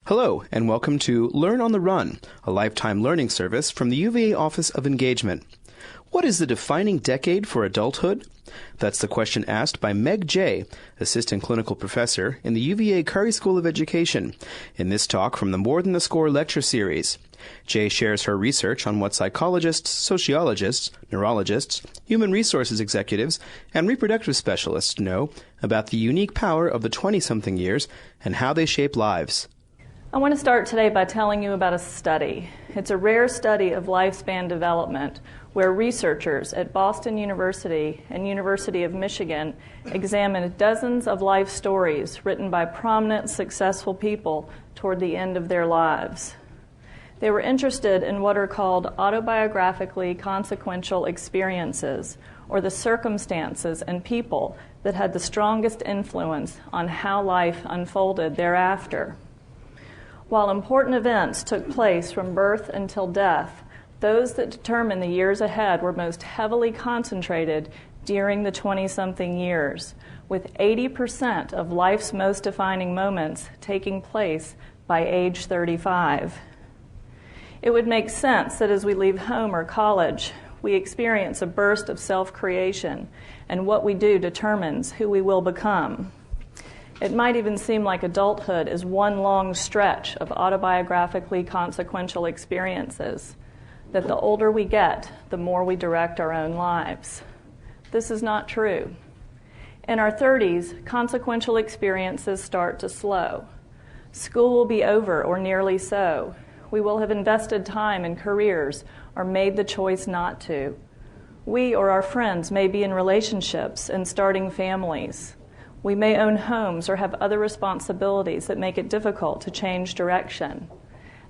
Hello, and welcome to Learn on the Run, a lifetime learning service from the UVA Office of Engagement. What is the defining decade for adulthood? That's the question asked by Meg Jay, Assistant Clinical Professor in the UVA Curry School of Education, in this talk from the More Than the Score lecture series. Jay shares her research on what psychologists, sociologists, neurologists, human resources executives, and reproductive specialists know about the unique power of the 20-something years and how they shape lives. I want to start today by telling you about a study. It's a rare study of lifespan development where researchers at Boston University and University of Michigan examined dozens of life stories written by prominent, successful people toward the end of their lives. They were interested in what are called autobiographically consequential experiences, or the circumstances and people that had the strongest influence on how life unfolded thereafter. While important events took place from birth until death, those that determined the years ahead were most heavily concentrated during the 20-something years, with 80% of life's most defining moments taking place by age 35. It would make sense that as we leave home or college, we experience a burst of self-creation, and what we do determines who we will become. It might even seem like adulthood is one long stretch of autobiographically consequential experiences, that the older we get, the more we direct our own lives. This is not true. In our 30s, consequential experiences start to slow. School will be over or nearly so. We will have invested time in careers or made the choice not to. We or our friends may be in relationships and starting families. We may own homes or have other responsibilities that make it difficult to change direction.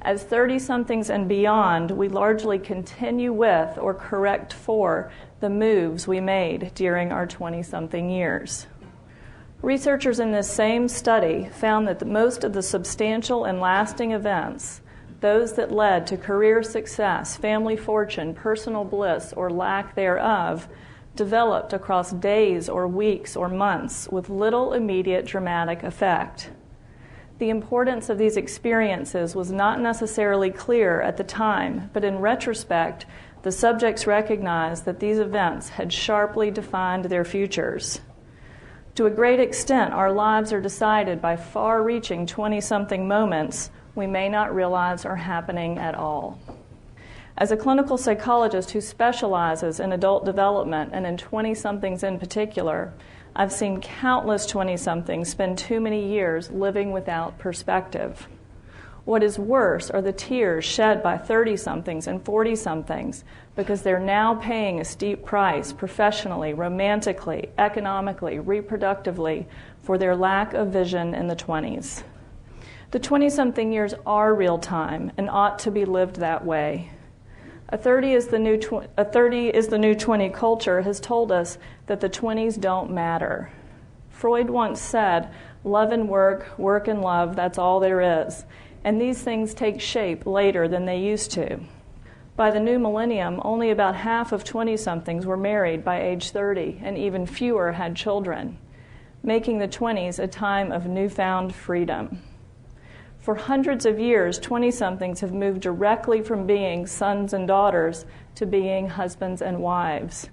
As 30-somethings and beyond, we largely continue with or correct for the moves we made during our 20-something years. Researchers in this same study found that most of the substantial and lasting events, those that led to career success, family fortune, personal bliss, or lack thereof, developed across days or weeks or months with little immediate dramatic effect. The importance of these experiences was not necessarily clear at the time, but in retrospect, the subjects recognized that these events had sharply defined their futures. To a great extent, our lives are decided by far-reaching 20-something moments we may not realize are happening at all. As a clinical psychologist who specializes in adult development and in 20-somethings in particular, I've seen countless 20-somethings spend too many years living without perspective. What is worse are the tears shed by 30-somethings and 40-somethings because they're now paying a steep price professionally, romantically, economically, reproductively for their lack of vision in the 20s. The 20-something years are real time and ought to be lived that way. A 30 is the new 20 culture has told us that the 20s don't matter. Freud once said, love and work, work and love, that's all there is. And these things take shape later than they used to. By the new millennium, only about half of 20-somethings were married by age 30, and even fewer had children, making the 20s a time of newfound freedom. For hundreds of years, 20-somethings have moved directly from being sons and daughters to being husbands and wives.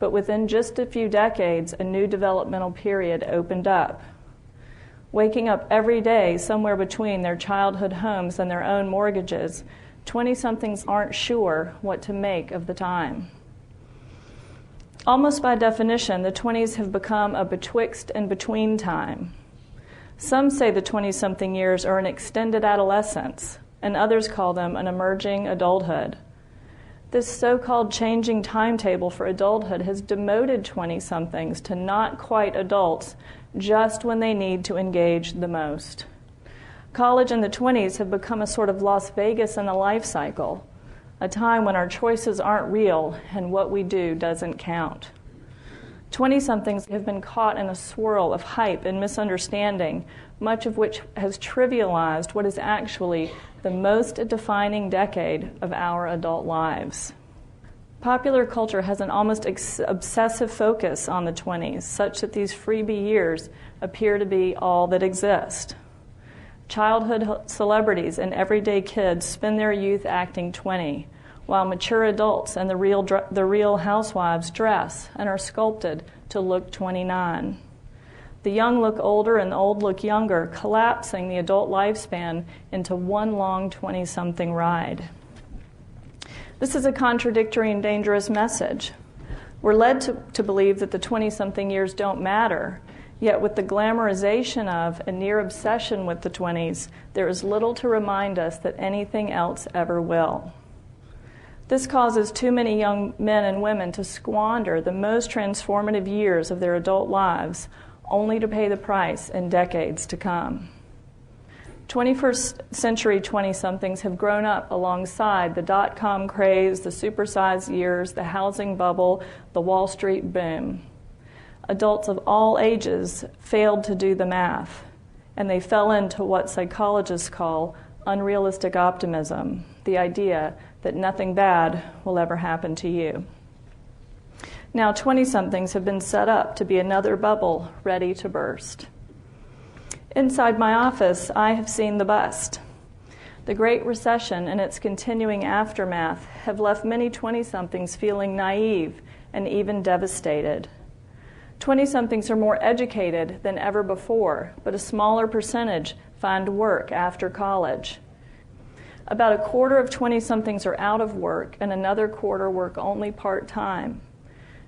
But within just a few decades, a new developmental period opened up. Waking up every day somewhere between their childhood homes and their own mortgages, 20-somethings aren't sure what to make of the time. Almost by definition, the 20s have become a betwixt and between time. Some say the 20-something years are an extended adolescence, and others call them an emerging adulthood. This so-called changing timetable for adulthood has demoted 20-somethings to not quite adults just when they need to engage the most. College and the 20s have become a sort of Las Vegas in the life cycle, a time when our choices aren't real and what we do doesn't count. 20-somethings have been caught in a swirl of hype and misunderstanding, much of which has trivialized what is actually the most defining decade of our adult lives. Popular culture has an almost obsessive focus on the 20s, such that these freebie years appear to be all that exist. Childhood celebrities and everyday kids spend their youth acting 20, while mature adults and the real housewives dress and are sculpted to look 29. The young look older and the old look younger, collapsing the adult lifespan into one long 20-something ride. This is a contradictory and dangerous message. We're led to believe that the 20-something years don't matter, yet with the glamorization of and near obsession with the 20s, there is little to remind us that anything else ever will. This causes too many young men and women to squander the most transformative years of their adult lives, only to pay the price in decades to come. 21st century 20-somethings have grown up alongside the dot-com craze, the supersized years, the housing bubble, the Wall Street boom. Adults of all ages failed to do the math, and they fell into what psychologists call unrealistic optimism, the idea that nothing bad will ever happen to you. Now 20-somethings have been set up to be another bubble ready to burst. Inside my office, I have seen the bust. The Great Recession and its continuing aftermath have left many 20-somethings feeling naive and even devastated. 20-somethings are more educated than ever before, but a smaller percentage find work after college. About a quarter of 20-somethings are out of work, and another quarter work only part-time.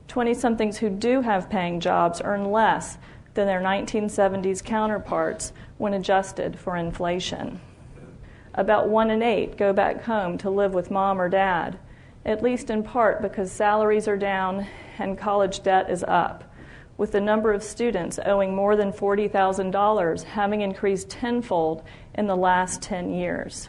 20-somethings who do have paying jobs earn less than their 1970s counterparts when adjusted for inflation. About 1 in 8 go back home to live with mom or dad, at least in part because salaries are down and college debt is up, with the number of students owing more than $40,000 having increased tenfold in the last 10 years.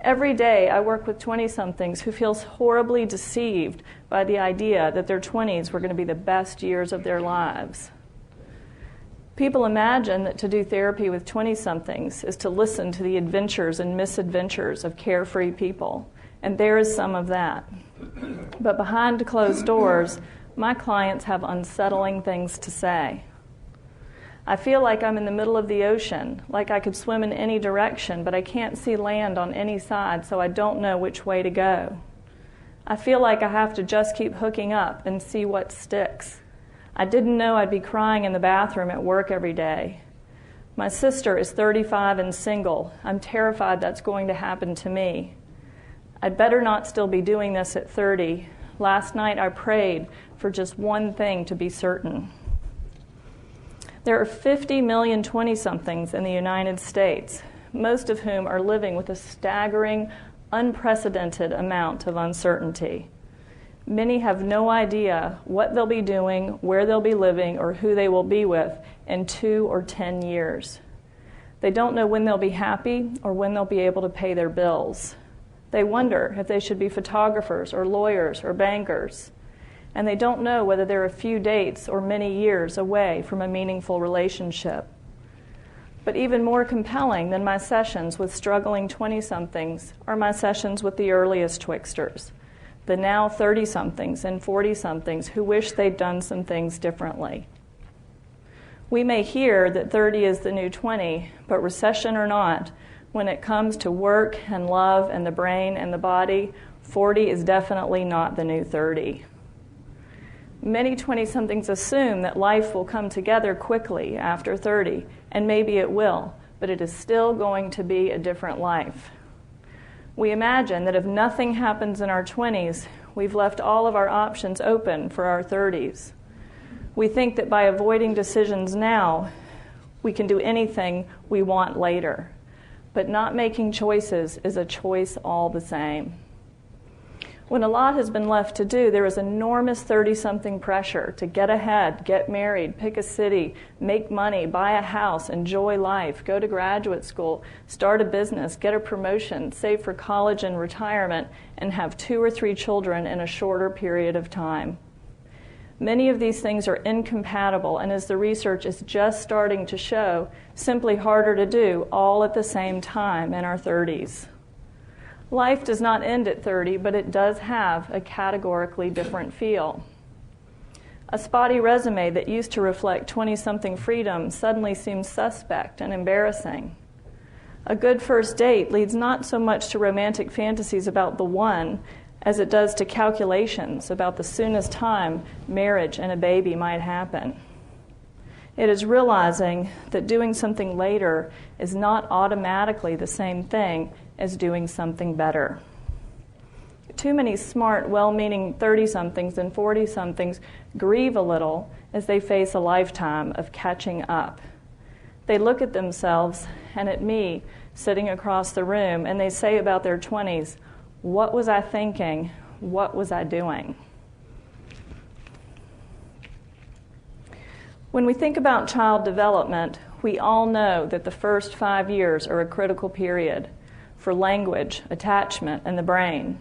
Every day I work with 20-somethings who feel horribly deceived by the idea that their 20s were going to be the best years of their lives. People imagine that to do therapy with 20-somethings is to listen to the adventures and misadventures of carefree people, and there is some of that. But behind closed doors, my clients have unsettling things to say. I feel like I'm in the middle of the ocean, like I could swim in any direction, but I can't see land on any side, so I don't know which way to go. I feel like I have to just keep hooking up and see what sticks. I didn't know I'd be crying in the bathroom at work every day. My sister is 35 and single. I'm terrified that's going to happen to me. I'd better not still be doing this at 30. Last night I prayed for just one thing to be certain. There are 50 million 20-somethings in the United States, most of whom are living with a staggering, unprecedented amount of uncertainty. Many have no idea what they'll be doing, where they'll be living, or who they will be with in 2 or 10 years. They don't know when they'll be happy or when they'll be able to pay their bills. They wonder if they should be photographers or lawyers or bankers. And they don't know whether they're a few dates or many years away from a meaningful relationship. But even more compelling than my sessions with struggling 20-somethings are my sessions with the earliest twixters, the now 30-somethings and 40-somethings who wish they'd done some things differently. We may hear that 30 is the new 20, but recession or not, when it comes to work and love and the brain and the body, 40 is definitely not the new 30. Many 20-somethings assume that life will come together quickly after 30, and maybe it will, but it is still going to be a different life. We imagine that if nothing happens in our 20s, we've left all of our options open for our 30s. We think that by avoiding decisions now, we can do anything we want later. But not making choices is a choice all the same. When a lot has been left to do, there is enormous 30-something pressure to get ahead, get married, pick a city, make money, buy a house, enjoy life, go to graduate school, start a business, get a promotion, save for college and retirement, and have 2 or 3 children in a shorter period of time. Many of these things are incompatible, and as the research is just starting to show, simply harder to do all at the same time in our 30s. Life does not end at 30, but it does have a categorically different feel. A spotty resume that used to reflect 20-something freedom suddenly seems suspect and embarrassing. A good first date leads not so much to romantic fantasies about the one as it does to calculations about the soonest time marriage and a baby might happen. It is realizing that doing something later is not automatically the same thing as doing something better. Too many smart, well-meaning 30-somethings and 40-somethings grieve a little as they face a lifetime of catching up. They look at themselves and at me sitting across the room, and they say about their 20s, "What was I thinking? What was I doing?" When we think about child development, we all know that the first 5 years are a critical period for language, attachment, and the brain,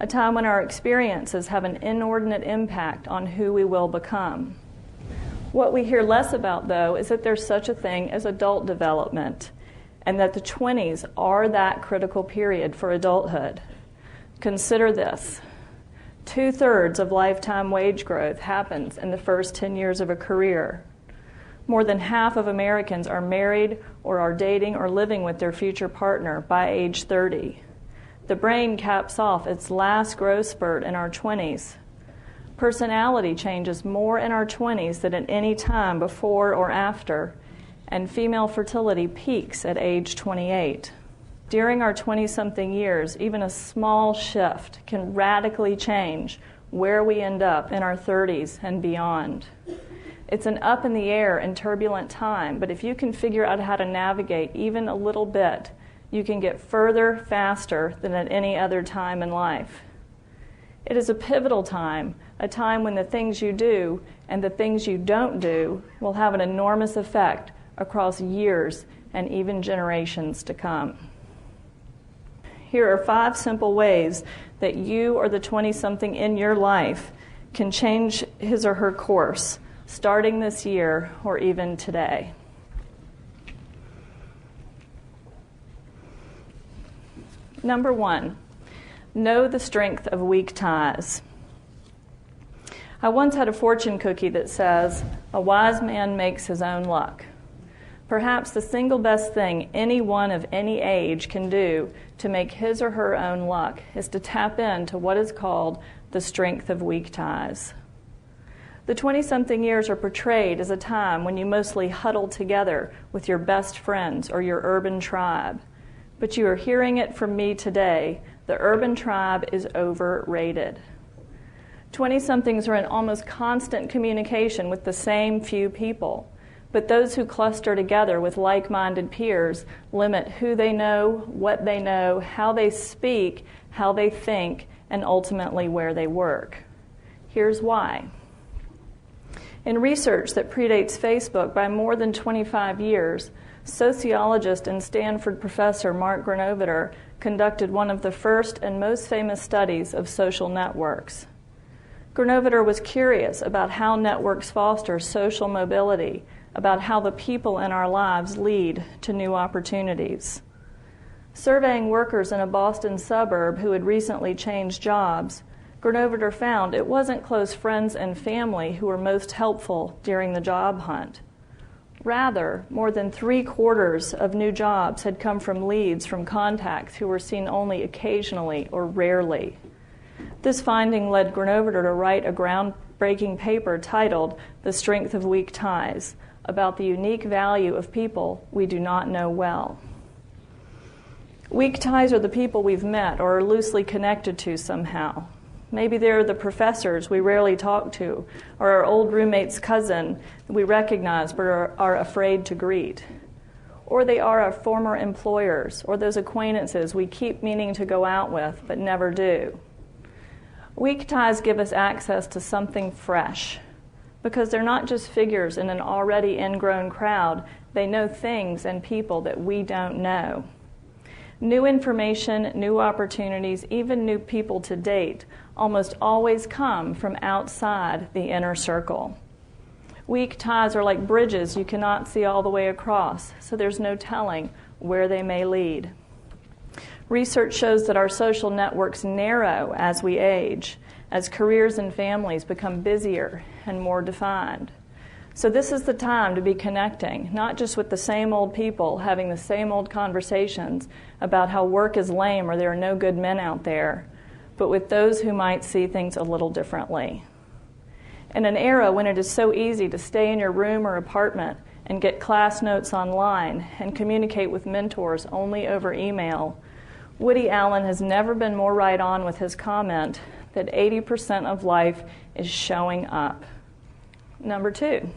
a time when our experiences have an inordinate impact on who we will become. What we hear less about, though, is that there's such a thing as adult development, and that the 20s are that critical period for adulthood. Consider this. 2/3 of lifetime wage growth happens in the first 10 years of a career. More than half of Americans are married or are dating or living with their future partner by age 30. The brain caps off its last growth spurt in our 20s. Personality changes more in our 20s than at any time before or after, and female fertility peaks at age 28. During our 20-something years, even a small shift can radically change where we end up in our 30s and beyond. It's an up in the air and turbulent time, but if you can figure out how to navigate even a little bit, you can get further faster than at any other time in life. It is a pivotal time, a time when the things you do and the things you don't do will have an enormous effect across years and even generations to come. Here are 5 simple ways that you or the 20-something in your life can change his or her course, starting this year or even today. Number 1, know the strength of weak ties. I once had a fortune cookie that says, "A wise man makes his own luck." Perhaps the single best thing anyone of any age can do to make his or her own luck is to tap into what is called the strength of weak ties. The 20-something years are portrayed as a time when you mostly huddle together with your best friends or your urban tribe. But you are hearing it from me today, the urban tribe is overrated. 20-somethings are in almost constant communication with the same few people. But those who cluster together with like-minded peers limit who they know, what they know, how they speak, how they think, and ultimately where they work. Here's why. In research that predates Facebook by more than 25 years, sociologist and Stanford professor Mark Granovetter conducted one of the first and most famous studies of social networks. Granovetter was curious about how networks foster social mobility, about how the people in our lives lead to new opportunities. Surveying workers in a Boston suburb who had recently changed jobs, Granovetter found it wasn't close friends and family who were most helpful during the job hunt. Rather, more than 3/4 of new jobs had come from leads from contacts who were seen only occasionally or rarely. This finding led Granovetter to write a groundbreaking paper titled "The Strength of Weak Ties," about the unique value of people we do not know well. Weak ties are the people we've met or are loosely connected to somehow. Maybe they're the professors we rarely talk to, or our old roommate's cousin that we recognize but are afraid to greet. Or they are our former employers, or those acquaintances we keep meaning to go out with but never do. Weak ties give us access to something fresh, because they're not just figures in an already ingrown crowd, they know things and people that we don't know. New information, new opportunities, even new people to date almost always come from outside the inner circle. Weak ties are like bridges you cannot see all the way across, so there's no telling where they may lead. Research shows that our social networks narrow as we age, as careers and families become busier and more defined. So this is the time to be connecting, not just with the same old people having the same old conversations about how work is lame or there are no good men out there, but with those who might see things a little differently. In an era when it is so easy to stay in your room or apartment and get class notes online and communicate with mentors only over email, Woody Allen has never been more right on with his comment that 80% of life is showing up. Number 2,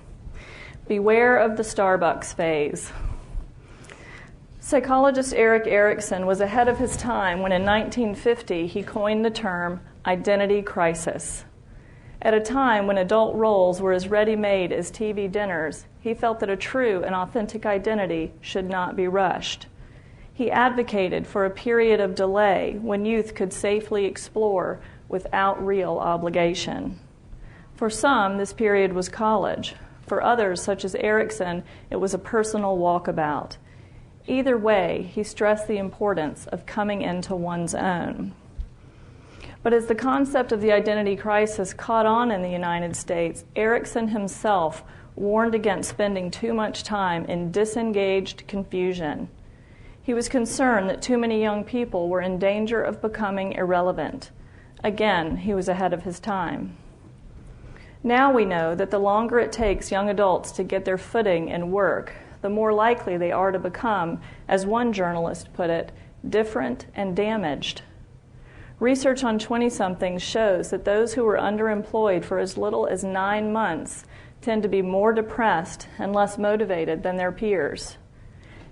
beware of the Starbucks phase. Psychologist Erik Erikson was ahead of his time when in 1950 he coined the term identity crisis. At a time when adult roles were as ready-made as TV dinners, he felt that a true and authentic identity should not be rushed. He advocated for a period of delay when youth could safely explore without real obligation. For some, this period was college. For others, such as Erikson, it was a personal walkabout. Either way, he stressed the importance of coming into one's own. But as the concept of the identity crisis caught on in the United States, Erikson himself warned against spending too much time in disengaged confusion. He was concerned that too many young people were in danger of becoming irrelevant. Again, he was ahead of his time. Now we know that the longer it takes young adults to get their footing in work, the more likely they are to become, as one journalist put it, different and damaged. Research on 20-somethings shows that those who were underemployed for as little as 9 months tend to be more depressed and less motivated than their peers.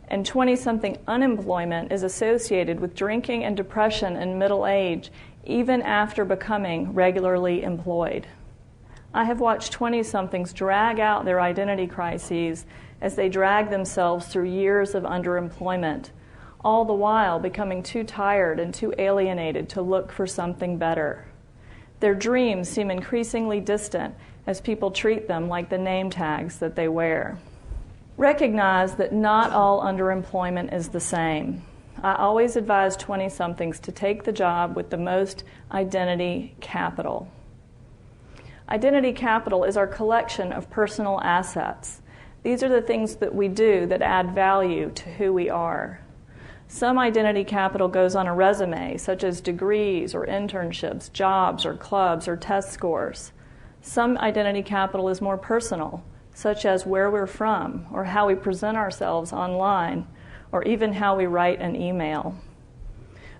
And 20-something unemployment is associated with drinking and depression in middle age, even after becoming regularly employed. I have watched 20-somethings drag out their identity crises as they drag themselves through years of underemployment, all the while becoming too tired and too alienated to look for something better. Their dreams seem increasingly distant as people treat them like the name tags that they wear. Recognize that not all underemployment is the same. I always advise 20-somethings to take the job with the most identity capital. Identity capital is our collection of personal assets. These are the things that we do that add value to who we are. Some identity capital goes on a resume, such as degrees or internships, jobs or clubs or test scores. Some identity capital is more personal, such as where we're from or how we present ourselves online or even how we write an email.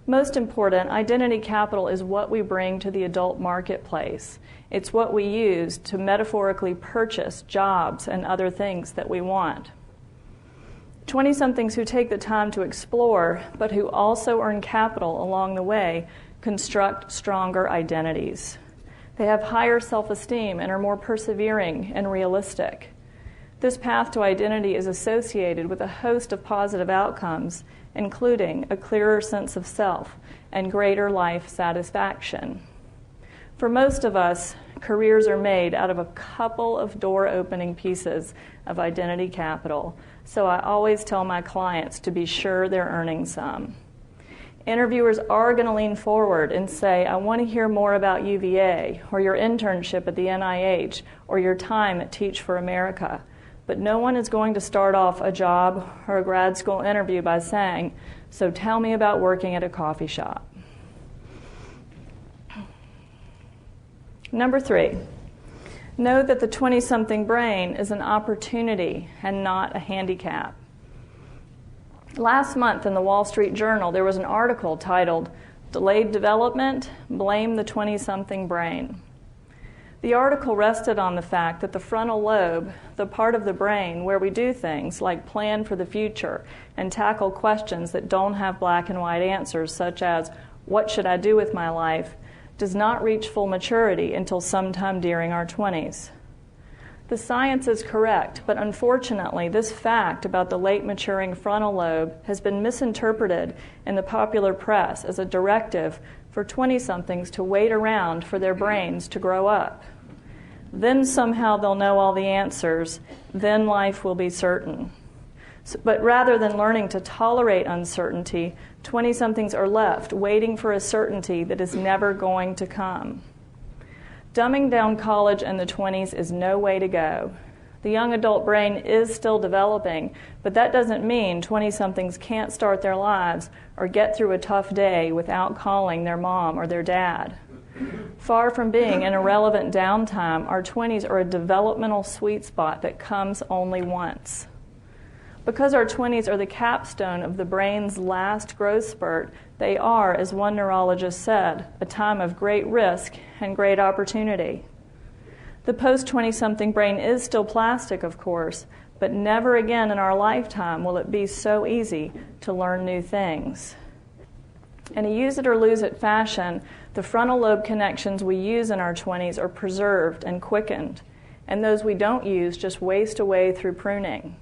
Most important, identity capital is what we bring to the adult marketplace. It's what we use to metaphorically purchase jobs and other things that we want. 20-somethings who take the time to explore, but who also earn capital along the way, construct stronger identities. They have higher self-esteem and are more persevering and realistic. This path to identity is associated with a host of positive outcomes, including a clearer sense of self and greater life satisfaction. For most of us, careers are made out of a couple of door-opening pieces of identity capital, so I always tell my clients to be sure they're earning some. Interviewers are going to lean forward and say, I want to hear more about UVA, or your internship at the NIH, or your time at Teach for America. But no one is going to start off a job or a grad school interview by saying, so tell me about working at a coffee shop. Number 3, know that the 20-something brain is an opportunity and not a handicap. Last month in the Wall Street Journal, there was an article titled, Delayed Development, Blame the 20-something Brain. The article rested on the fact that the frontal lobe, the part of the brain where we do things like plan for the future and tackle questions that don't have black and white answers, such as, what should I do with my life, does not reach full maturity until sometime during our 20s. The science is correct, but unfortunately, this fact about the late maturing frontal lobe has been misinterpreted in the popular press as a directive for 20-somethings to wait around for their brains to grow up. Then somehow they'll know all the answers, then life will be certain. But rather than learning to tolerate uncertainty, 20-somethings are left waiting for a certainty that is never going to come. Dumbing down college in the 20s is no way to go. The young adult brain is still developing, but that doesn't mean 20-somethings can't start their lives or get through a tough day without calling their mom or their dad. Far from being an irrelevant downtime, our 20s are a developmental sweet spot that comes only once. Because our 20s are the capstone of the brain's last growth spurt, they are, as one neurologist said, a time of great risk and great opportunity. The post-20-something brain is still plastic, of course, but never again in our lifetime will it be so easy to learn new things. In a use it or lose it fashion, the frontal lobe connections we use in our 20s are preserved and quickened, and those we don't use just waste away through pruning.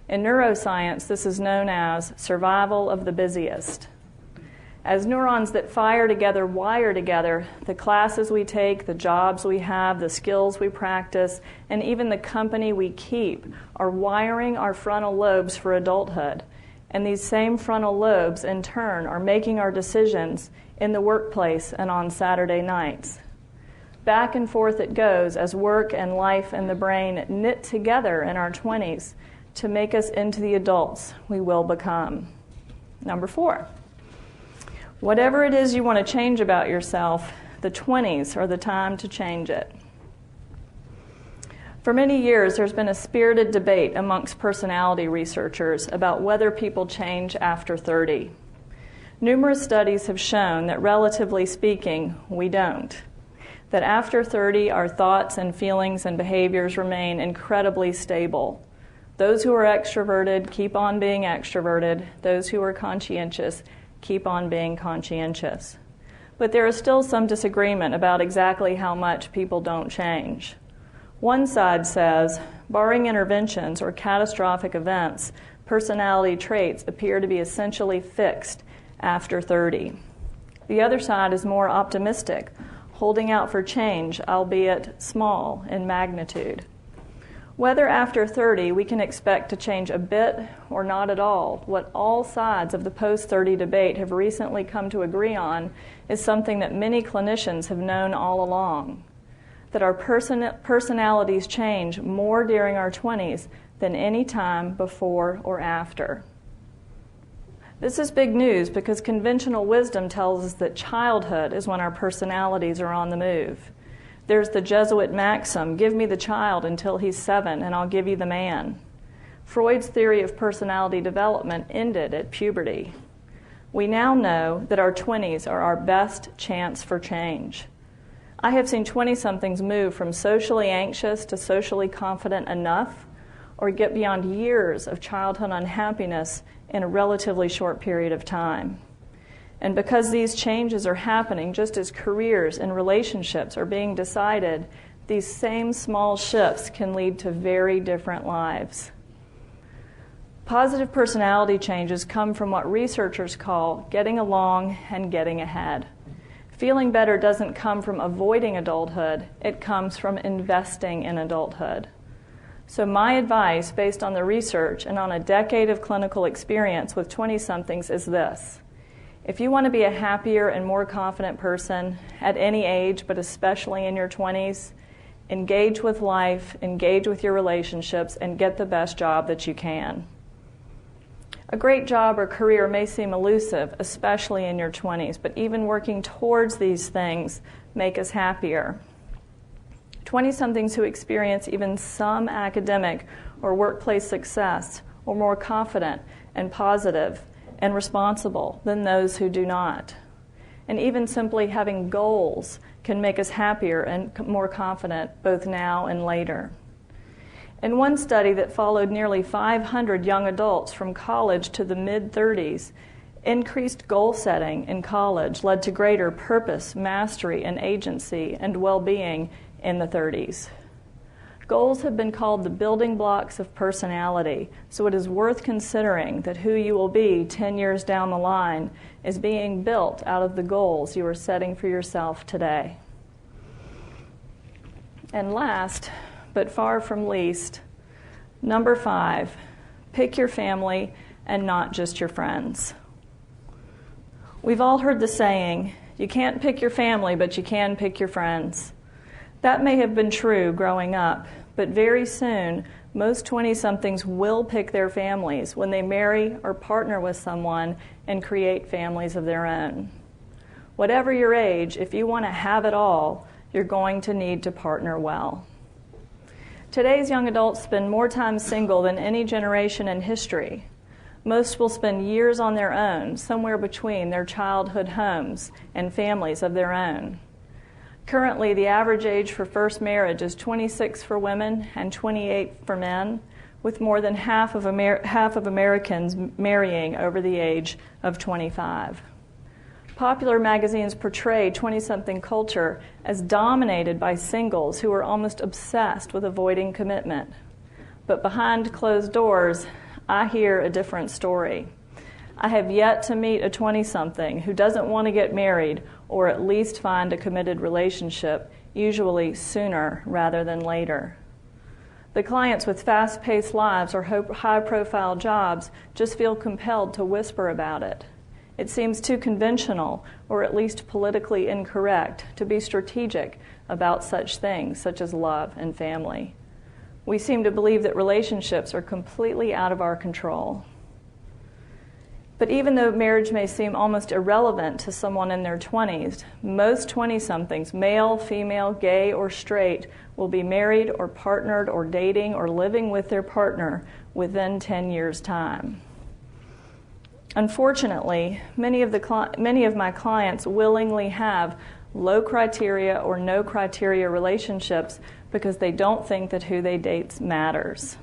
In neuroscience, this is known as survival of the busiest. As neurons that fire together wire together, the classes we take, the jobs we have, the skills we practice, and even the company we keep are wiring our frontal lobes for adulthood. And these same frontal lobes, in turn, are making our decisions in the workplace and on Saturday nights. Back and forth it goes as work and life and the brain knit together in our 20s to make us into the adults we will become. Number 4. Whatever it is you want to change about yourself, the 20s are the time to change it. For many years, there's been a spirited debate amongst personality researchers about whether people change after 30. Numerous studies have shown that, relatively speaking, we don't. That after 30, our thoughts and feelings and behaviors remain incredibly stable. Those who are extroverted keep on being extroverted. Those who are conscientious keep on being conscientious. But there is still some disagreement about exactly how much people don't change. One side says, barring interventions or catastrophic events, personality traits appear to be essentially fixed after 30. The other side is more optimistic, holding out for change, albeit small in magnitude. Whether after 30 we can expect to change a bit or not at all, what all sides of the post-30 debate have recently come to agree on is something that many clinicians have known all along, that our personalities change more during our 20s than any time before or after. This is big news because conventional wisdom tells us that childhood is when our personalities are on the move. There's the Jesuit maxim, give me the child until he's 7 and I'll give you the man. Freud's theory of personality development ended at puberty. We now know that our 20s are our best chance for change. I have seen 20-somethings move from socially anxious to socially confident enough, or get beyond years of childhood unhappiness in a relatively short period of time. And because these changes are happening just as careers and relationships are being decided, these same small shifts can lead to very different lives. Positive personality changes come from what researchers call getting along and getting ahead. Feeling better doesn't come from avoiding adulthood, it comes from investing in adulthood. So my advice, based on the research and on a decade of clinical experience with 20-somethings, is this. If you want to be a happier and more confident person at any age, but especially in your 20s, engage with life, engage with your relationships, and get the best job that you can. A great job or career may seem elusive, especially in your 20s, but even working towards these things make us happier. 20-somethings who experience even some academic or workplace success are more confident and positive and responsible than those who do not. And even simply having goals can make us happier and more confident both now and later. In one study that followed nearly 500 young adults from college to the mid-30s, increased goal setting in college led to greater purpose, mastery, and agency and well-being in the 30s. Goals have been called the building blocks of personality, so it is worth considering that who you will be 10 years down the line is being built out of the goals you are setting for yourself today. And last, but far from least, number 5, pick your family and not just your friends. We've all heard the saying, you can't pick your family, but you can pick your friends. That may have been true growing up, but very soon Most 20-somethings will pick their families when they marry or partner with someone and create families of their own. Whatever your age, if you want to have it all, you're going to need to partner well. Today's young adults spend more time single than any generation in history. Most will spend years on their own, somewhere between their childhood homes and families of their own. Currently, the average age for first marriage is 26 for women and 28 for men, with more than half of Americans marrying over the age of 25. Popular magazines portray 20-something culture as dominated by singles who are almost obsessed with avoiding commitment. But behind closed doors, I hear a different story. I have yet to meet a 20-something who doesn't want to get married or at least find a committed relationship, usually sooner rather than later. The clients with fast-paced lives or high-profile jobs just feel compelled to whisper about it. It seems too conventional, or at least politically incorrect, to be strategic about such things, such as love and family. We seem to believe that relationships are completely out of our control. But even though marriage may seem almost irrelevant to someone in their 20s, most 20-somethings, male, female, gay, or straight, will be married or partnered or dating or living with their partner within 10 years' time. Unfortunately, many of my clients willingly have low criteria or no criteria relationships because they don't think that who they date matters.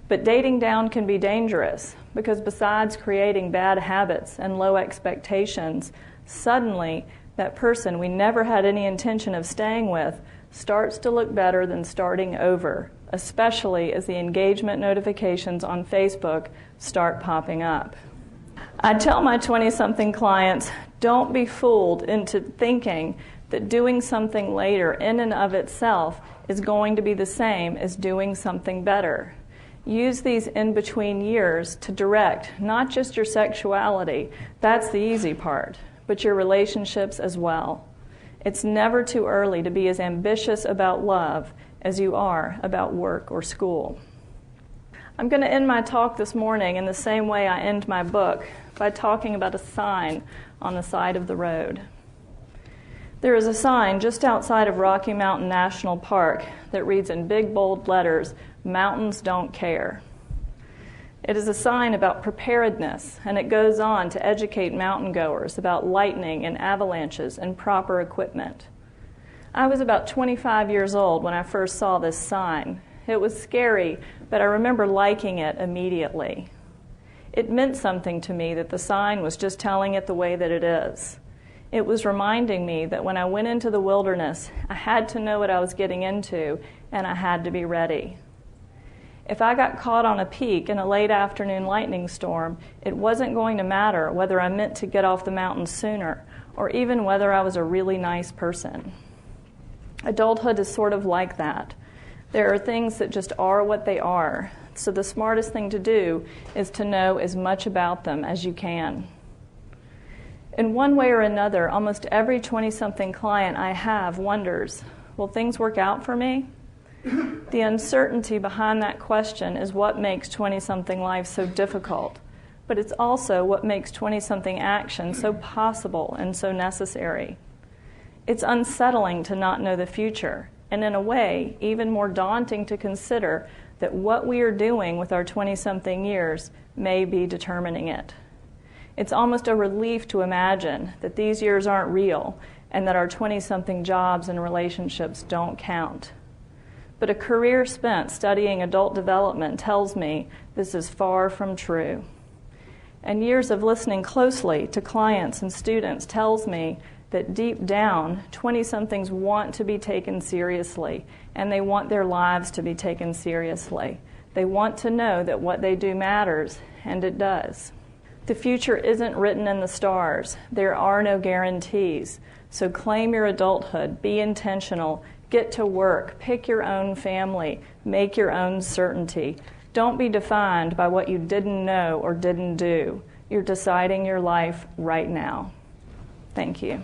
But dating down can be dangerous because besides creating bad habits and low expectations, suddenly that person we never had any intention of staying with starts to look better than starting over, especially as the engagement notifications on Facebook start popping up. I tell my 20-something clients, don't be fooled into thinking that doing something later in and of itself is going to be the same as doing something better. Use these in-between years to direct not just your sexuality, that's the easy part, but your relationships as well. It's never too early to be as ambitious about love as you are about work or school. I'm going to end my talk this morning in the same way I end my book, by talking about a sign on the side of the road. There is a sign just outside of Rocky Mountain National Park that reads in big bold letters, "Mountains don't care." It is a sign about preparedness, and it goes on to educate mountain goers about lightning and avalanches and proper equipment. I was about 25 years old when I first saw this sign. It was scary, but I remember liking it immediately. It meant something to me that the sign was just telling it the way that it is. It was reminding me that when I went into the wilderness, I had to know what I was getting into, and I had to be ready. If I got caught on a peak in a late afternoon lightning storm, it wasn't going to matter whether I meant to get off the mountain sooner, or even whether I was a really nice person. Adulthood is sort of like that. There are things that just are what they are. So the smartest thing to do is to know as much about them as you can. In one way or another, almost every 20-something client I have wonders, will things work out for me? The uncertainty behind that question is what makes 20-something life so difficult, but it's also what makes 20-something action so possible and so necessary. It's unsettling to not know the future, and in a way, even more daunting to consider that what we are doing with our 20-something years may be determining it. It's almost a relief to imagine that these years aren't real and that our 20-something jobs and relationships don't count. But a career spent studying adult development tells me this is far from true. And years of listening closely to clients and students tells me that deep down, 20-somethings want to be taken seriously, and they want their lives to be taken seriously. They want to know that what they do matters, and it does. The future isn't written in the stars. There are no guarantees. So claim your adulthood, be intentional, get to work, pick your own family, make your own certainty. Don't be defined by what you didn't know or didn't do. You're deciding your life right now. Thank you.